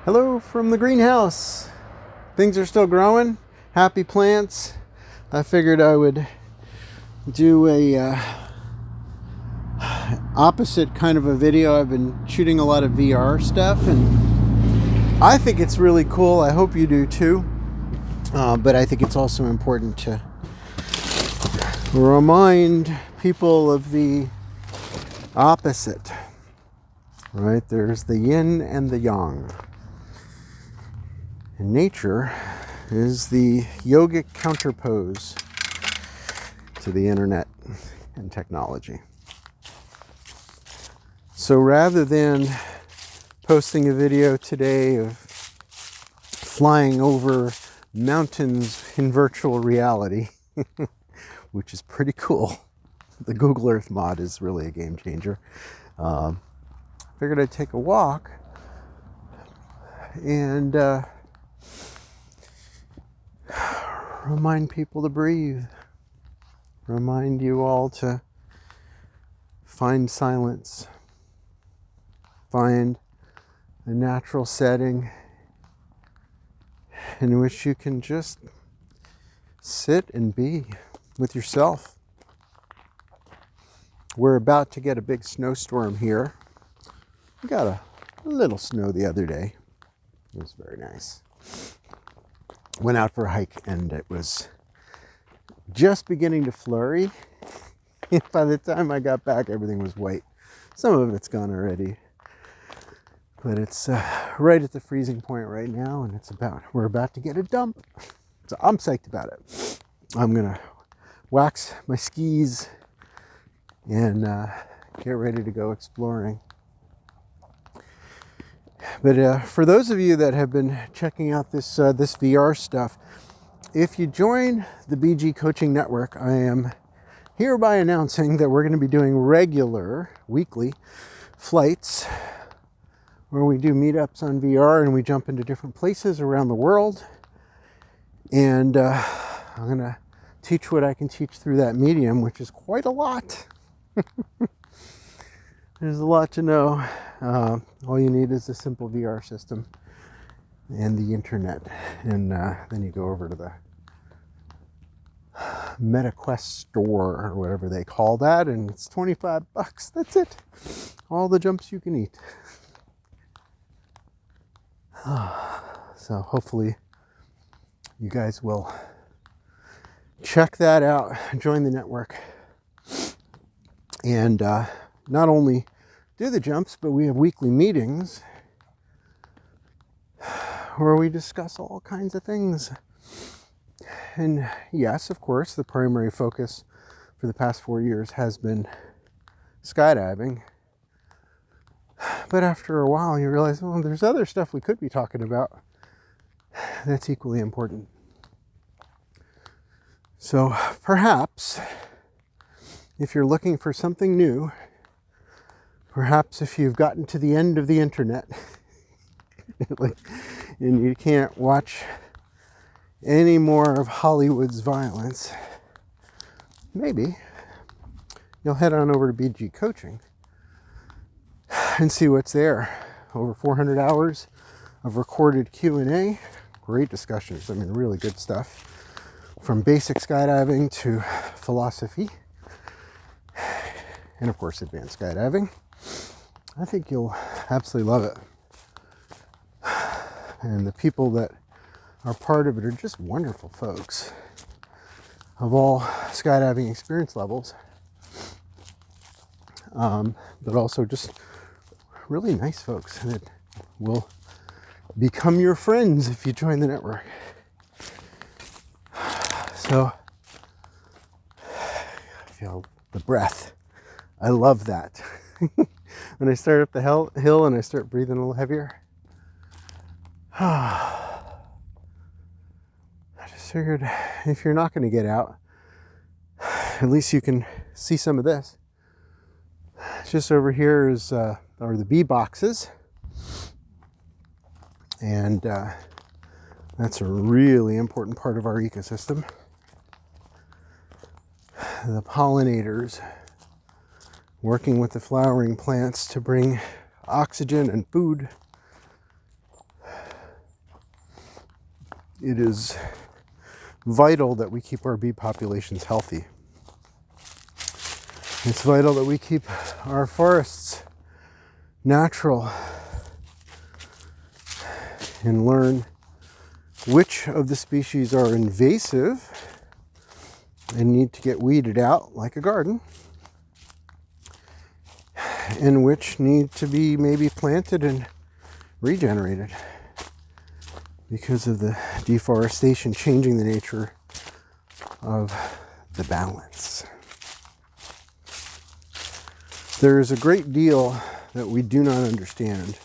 Hello from the greenhouse. Things are still growing. Happy plants. I figured I would do a opposite kind of a video. I've been shooting a lot of VR stuff and I think it's really cool. I hope you do too. But I think it's also important to remind people of the opposite. Right? There's the yin and the yang. And nature is the yogic counterpose to the internet and technology. So rather than posting a video today of flying over mountains in virtual reality, which is pretty cool, the Google Earth mod is really a game changer. Figured I'd take a walk and remind people to breathe. Remind you all to find silence. Find a natural setting in which you can just sit and be with yourself. We're about to get a big snowstorm here. We got a little snow the other day. It was very nice. Went out for a hike and it was just beginning to flurry. By the time I got back, everything was white. Some of it's gone already. But it's right at the freezing point right now, and we're about to get a dump. So I'm psyched about it. I'm gonna wax my skis and get ready to go exploring. But for those of you that have been checking out this VR stuff, if you join the BG Coaching Network, I am hereby announcing that we're going to be doing regular weekly flights where we do meetups on VR and we jump into different places around the world. And I'm going to teach what I can teach through that medium, which is quite a lot. There's a lot to know. All you need is a simple VR system and the internet. And then you go over to the MetaQuest store or whatever they call that, and it's $25. That's it. All the jumps you can eat. So hopefully you guys will check that out, join the network, and not only do the jumps, but we have weekly meetings where we discuss all kinds of things. And yes, of course, the primary focus for the past 4 years has been skydiving. But after a while, you realize, well, there's other stuff we could be talking about that's equally important. So perhaps if you're looking for something new, perhaps if you've gotten to the end of the internet and you can't watch any more of Hollywood's violence, maybe you'll head on over to BG Coaching and see what's there. Over 400 hours of recorded Q&A, great discussions. I mean, really good stuff. From basic skydiving to philosophy, and of course, advanced skydiving. I think you'll absolutely love it. And the people that are part of it are just wonderful folks of all skydiving experience levels, but also just really nice folks that will become your friends if you join the network. So I feel the breath. I love that. When I start up the hill and I start breathing a little heavier, I just figured if you're not going to get out, at least you can see some of this. Just over here are the bee boxes. And that's a really important part of our ecosystem. The pollinators working with the flowering plants to bring oxygen and food it is vital that we keep our bee populations healthy. It's vital that we keep our forests natural and learn which of the species are invasive and need to get weeded out like a garden, and which need to be maybe planted and regenerated because of the deforestation changing the nature of the balance. There is a great deal that we do not understand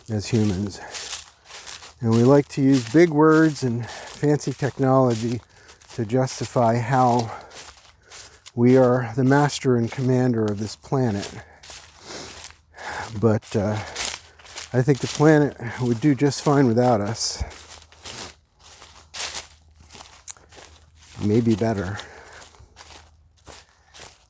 as humans, and we like to use big words and fancy technology to justify how we are the master and commander of this planet. But I think the planet would do just fine without us. Maybe better.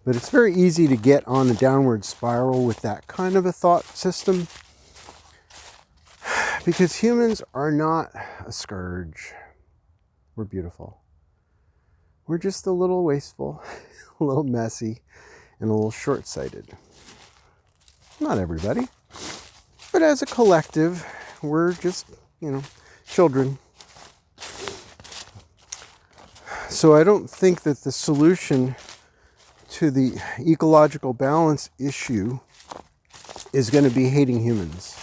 But it's very easy to get on a downward spiral with that kind of a thought system, because humans are not a scourge. We're beautiful. We're just a little wasteful, a little messy, and a little short-sighted. Not everybody, but as a collective, we're just, children. So I don't think that the solution to the ecological balance issue is going to be hating humans.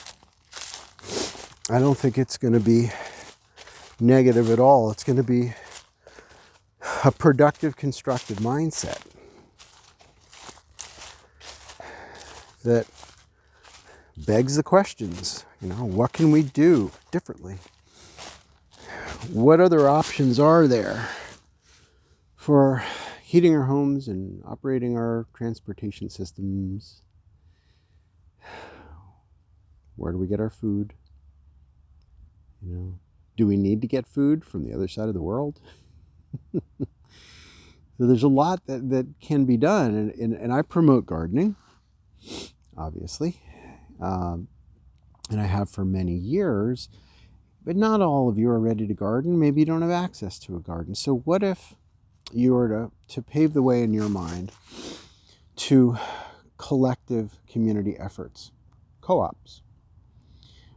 I don't think it's going to be negative at all. It's going to be a productive, constructive mindset that begs the questions, what can we do differently? What other options are there for heating our homes and operating our transportation systems? Where do we get our food? Do we need to get food from the other side of the world? So there's a lot that can be done, and I promote gardening, obviously, and I have for many years, but not all of you are ready to garden. Maybe you don't have access to a garden. So what if you were to pave the way in your mind to collective community efforts, co-ops,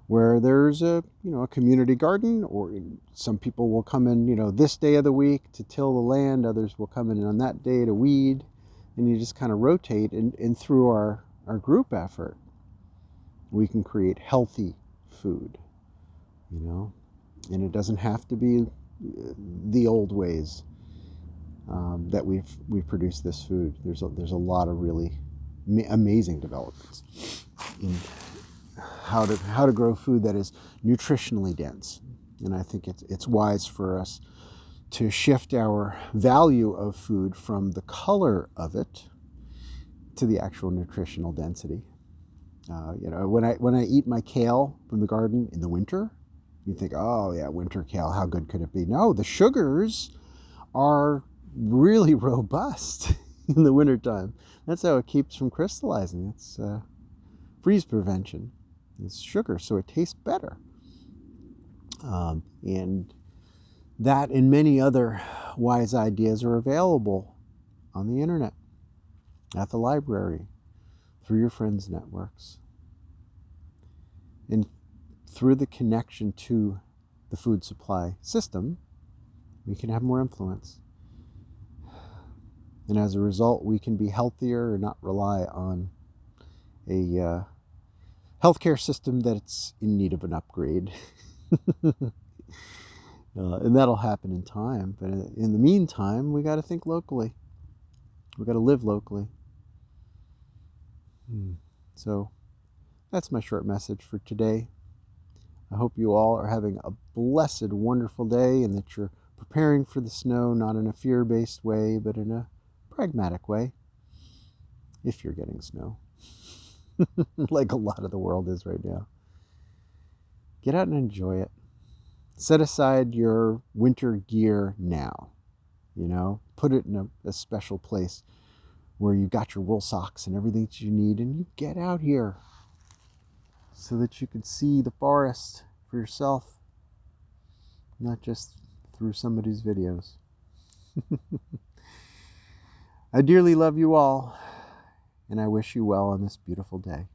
where there's a community garden, or some people will come in this day of the week to till the land, others will come in on that day to weed, and you just kind of rotate, and through our group effort we can create healthy food, and it doesn't have to be the old ways that we've produced this food. There's a lot of really amazing developments in how to grow food that is nutritionally dense, and I think it's wise for us to shift our value of food from the color of it to the actual nutritional density. When I eat my kale from the garden in the winter, you think, oh yeah, winter kale, how good could it be? No, the sugars are really robust in the wintertime. That's how it keeps from crystallizing. It's freeze prevention. It's sugar, so it tastes better. And that and many other wise ideas are available on the internet, at the library, through your friends' networks, and through the connection to the food supply system. We can have more influence. And as a result, we can be healthier and not rely on a healthcare system that's in need of an upgrade. And that'll happen in time. But in the meantime, we got to think locally. We got to live locally. So that's my short message for today. I hope you all are having a blessed, wonderful day, and that you're preparing for the snow, not in a fear-based way, but in a pragmatic way, if you're getting snow, like a lot of the world is right now. Get out and enjoy it. Set aside your winter gear now, put it in a special place where you got your wool socks and everything that you need, and you get out here so that you can see the forest for yourself. not just through somebody's videos. I dearly love you all, and I wish you well on this beautiful day.